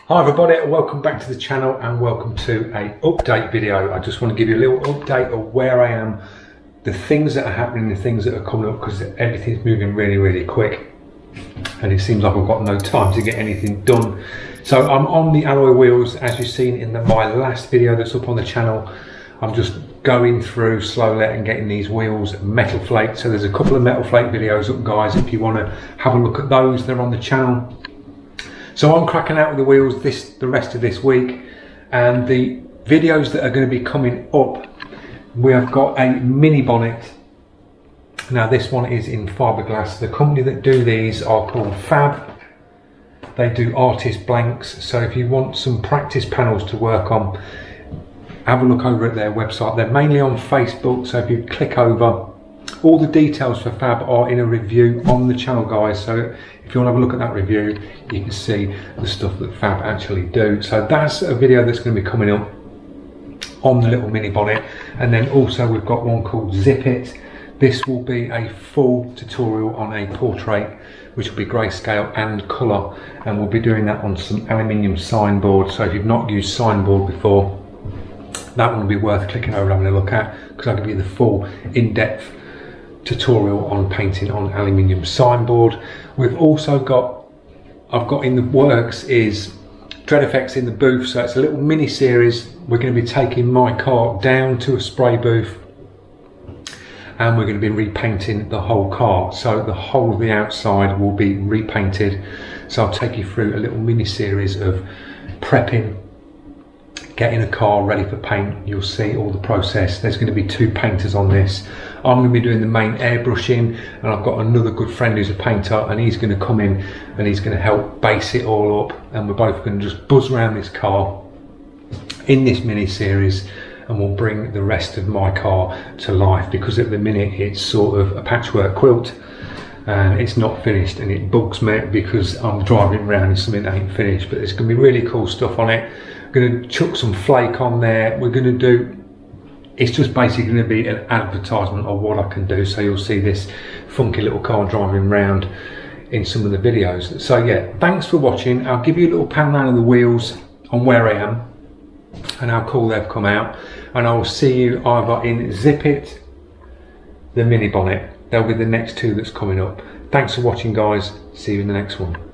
Hi everybody, welcome back to the channel and welcome to a update video. I just want to give you a little update of where I am, the things that are happening, the things that are coming up, because everything's moving really quick and it seems like I've got no time to get anything done. So I'm on the alloy wheels, as you've seen in my last video that's up on the channel. I'm just going through slowly and getting these wheels metal flaked. So there's a couple of metal flake videos up, guys, if you want to have a look at those, they're on the channel. So I'm cracking out with the wheels the rest of this week, and the videos that are going to be coming up, we have got a mini bonnet. Now this one is in fiberglass. The company that do these are called Fab. They do artist blanks, so if you want some practice panels to work on, have a look over at their website. They're mainly on Facebook, so if you click over, all the details for Fab are in a review on the channel, guys. So if you want to have a look at that review, you can see the stuff that Fab actually do. So that's a video that's going to be coming up on the little mini bonnet. And then also we've got one called Zip It. This will be a full tutorial on a portrait, which will be grayscale and colour, and we'll be doing that on some aluminium signboard. So if you've not used signboard before, that one will be worth clicking over and having a look at, because I'll give you the full in-depth tutorial on painting on aluminium signboard. We've also got, I've got in the works is DRED FX in the booth. So it's a little mini series. We're going to be taking my car down to a spray booth and we're going to be repainting the whole car. So the whole of the outside will be repainted. So I'll take you through a little mini series of prepping, getting a car ready for paint. You'll see all the process. There's going to be two painters on this. I'm going to be doing the main airbrushing, and I've got another good friend who's a painter, and he's going to come in and he's going to help base it all up, and we're both going to just buzz around this car in this mini series, and we'll bring the rest of my car to life, because at the minute it's sort of a patchwork quilt and it's not finished, and it bugs me because I'm driving around in something that ain't finished. But there's going to be really cool stuff on it. Going to chuck some flake on there. We're going to do, it's just basically going to be an advertisement of what I can do. So you'll see this funky little car driving around in some of the videos. So yeah, thanks for watching. I'll give you a little pan round of the wheels on where I am and how cool they've come out, and I will see you either in Zip It, the mini bonnet. They'll be the next two that's coming up. Thanks for watching, guys. See you in the next one.